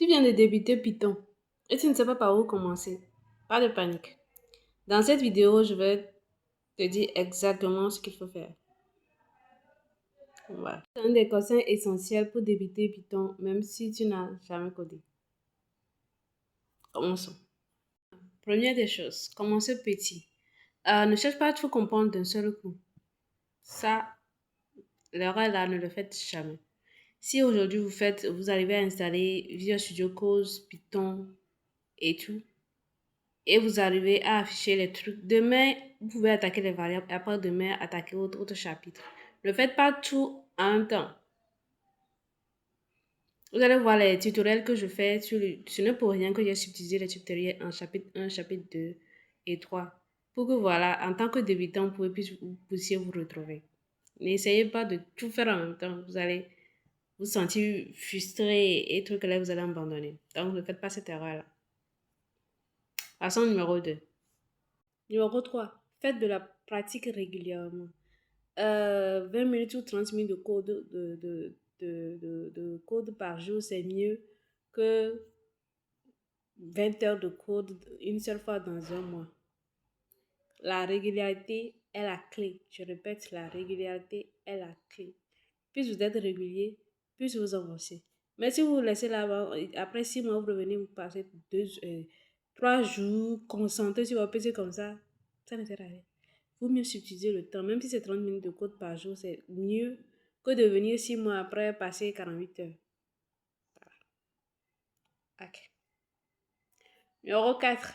Tu viens de débuter Python et tu ne sais pas par où commencer. Pas de panique. Dans cette vidéo, je vais te dire exactement ce qu'il faut faire. Voilà. C'est un des conseils essentiels pour débuter Python, même si tu n'as jamais codé. Commençons. Première des choses, commencez petit. Ne cherche pas à tout comprendre d'un seul coup. Ça, l'erreur là, ne le faites jamais. Si aujourd'hui vous arrivez à installer Visual Studio Code, Python et tout, et vous arrivez à afficher les trucs. Demain, vous pouvez attaquer les variables et après demain, attaquer autre chapitre. Ne faites pas tout en un temps. Vous allez voir les tutoriels que je fais. Ce n'est pour rien que j'ai subdivisé les tutoriels en chapitre 1, chapitre 2 et 3. Pour que voilà, en tant que débutant, vous puissiez vous retrouver. N'essayez pas de tout faire en même temps. Vous allez vous sentir frustré et trucs là, vous allez abandonner. Donc, ne faites pas cette erreur-là. Façon numéro 2. Numéro 3, faites de la pratique régulièrement. 20 minutes ou 30 minutes de code par jour, c'est mieux que 20 heures de code une seule fois dans un mois. La régularité est la clé. Je répète, la régularité est la clé. Plus vous êtes régulier, plus vous avancez. Mais si vous vous laissez là, après 6 mois, vous revenez, vous passez 3 jours concentrés sur votre PC comme ça ne sert à rien. Vaut mieux subtiliser le temps, même si c'est 30 minutes de code par jour, c'est mieux que de venir 6 mois après passer 48 heures. Voilà. Ok. Numéro 4.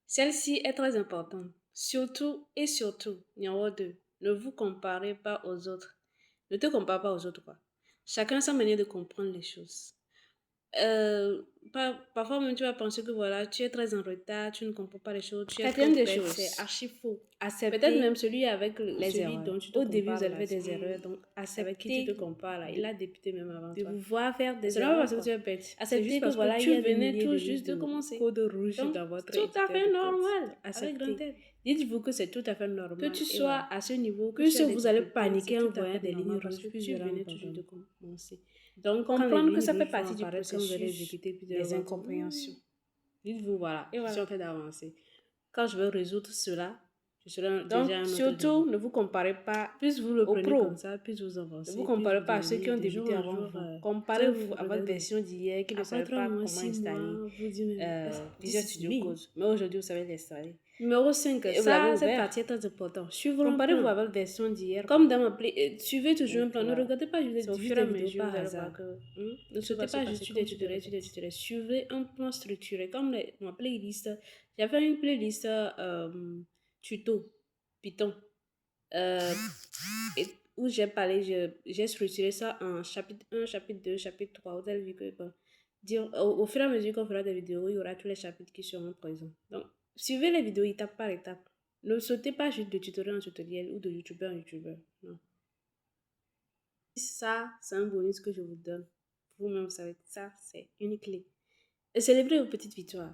Celle-ci est très importante. Surtout et surtout, numéro 2, ne vous comparez pas aux autres. Ne te compare pas aux autres, quoi. Chacun a sa manière de comprendre les choses. Euh, Parfois même tu vas penser que voilà, tu es très en retard, tu ne comprends pas les choses, tu es trop Quatrième des prête, choses, c'est archi faux. accepter Peut-être même celui les celui erreurs. dont tu te Au début, compares vous allez là, faire des erreurs, donc avec qui tu te acceptez compares là, il a débuté même avant de toi. vous voir faire Et des ce n'est pas erreurs, parce que tu quoi. es bête, c'est Acceptez juste que parce que voilà, il y tu a des venais milliers tout de juste lignes de de commencer. code rouge Donc, dans votre tout à éditeur fait de code. normal avec grand Acceptez. L. Dites-vous que c'est tout à fait normal. Que tu Et sois voilà. à ce niveau, que tu Plus as des vous allez difficultés, c'est paniquer en tout à voyant fait des lignes normal parce rouges, que plus tu tu allez venais tout juste de abandonner. commencer. Donc, quand les Comprendre que lignes ça fait rouges vont partie du apparaître, quand vous allez processus exécuter, puis vous allez des voir que, incompréhensions. dites-vous, voilà, Et je suis voilà. en train d'avancer. Quand je vais résoudre cela, je serai déjà à Donc, un autre niveau. surtout, ne vous comparez pas Plus vous le aux prenez comme pros. ça, plus vous Ne vous avancez, plus comparez vous pas à ceux qui gagnez ont de jour débuté en avant jour. vous. Vous allez Comparez-vous vous à votre réveiller. version d'hier qui ne Après savait 3 pas mois, comment 6 installer mois, vous dites même, Visual this is Studio me. Code. Mais aujourd'hui, vous savez l'installer. Numéro 5, Et vous l'avez ça, cette ouvert. partie est très importante. Suivez un Comparez-vous plan. avec la version d'hier. Comme dans ma suivez toujours un Donc plan. Ne voilà. regardez pas C'est au juste fur et des à vidéos mesure, par vous allez voir hasard. que Ne tout sautez va se pas passer juste des comme vous tutoriels, devez. sur des tutoriels. Suivez un plan structuré. Comme ma playlist. J'ai fait une playlist tuto Python. euh, où j'ai parlé, j'ai structuré ça en chapitre 1, chapitre 2, chapitre 3. Vous allez vu que bon, au fur et à mesure qu'on fera des vidéos, il y aura tous les chapitres qui seront présents. Donc, suivez les vidéos étape par étape. Ne sautez pas juste de tutoriel en tutoriel ou de youtubeur en youtubeur. Non. Ça, c'est un bonus que je vous donne. Vous-même, vous savez que ça, c'est une clé. Et célébrez vos petites victoires.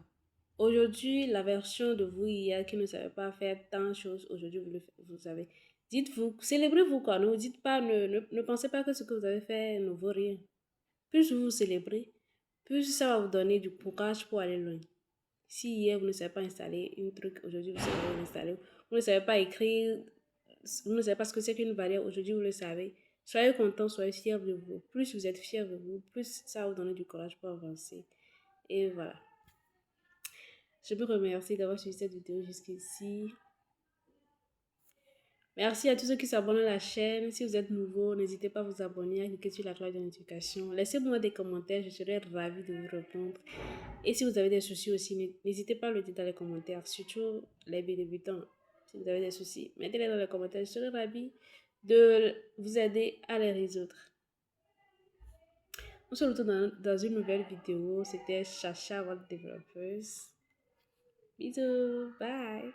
Aujourd'hui, la version de vous hier qui ne savait pas faire tant de choses, aujourd'hui, vous savez. Dites-vous, célébrez-vous quoi. Ne vous dites pas, ne pensez pas que ce que vous avez fait ne vaut rien. Plus vous vous célébrez, plus ça va vous donner du courage pour aller loin. Si hier vous ne savez pas installer un truc, aujourd'hui vous savez l'installer. Vous ne savez pas écrire, vous ne savez pas ce que c'est qu'une barrière, aujourd'hui vous le savez. Soyez content, soyez fiers de vous. Plus vous êtes fiers de vous, plus ça va vous donner du courage pour avancer. Et voilà. Je vous remercie d'avoir suivi cette vidéo jusqu'ici. Merci à tous ceux qui s'abonnent à la chaîne. Si vous êtes nouveau, n'hésitez pas à vous abonner, à cliquer sur la cloche de notification. Laissez-moi des commentaires, je serai ravie de vous répondre. Et si vous avez des soucis aussi, n'hésitez pas à le dire dans les commentaires, surtout les débutants. Si vous avez des soucis, mettez-les dans les commentaires, je serai ravie de vous aider à les résoudre. On se retrouve dans une nouvelle vidéo. C'était Chacha, votre développeuse. Bisous, bye.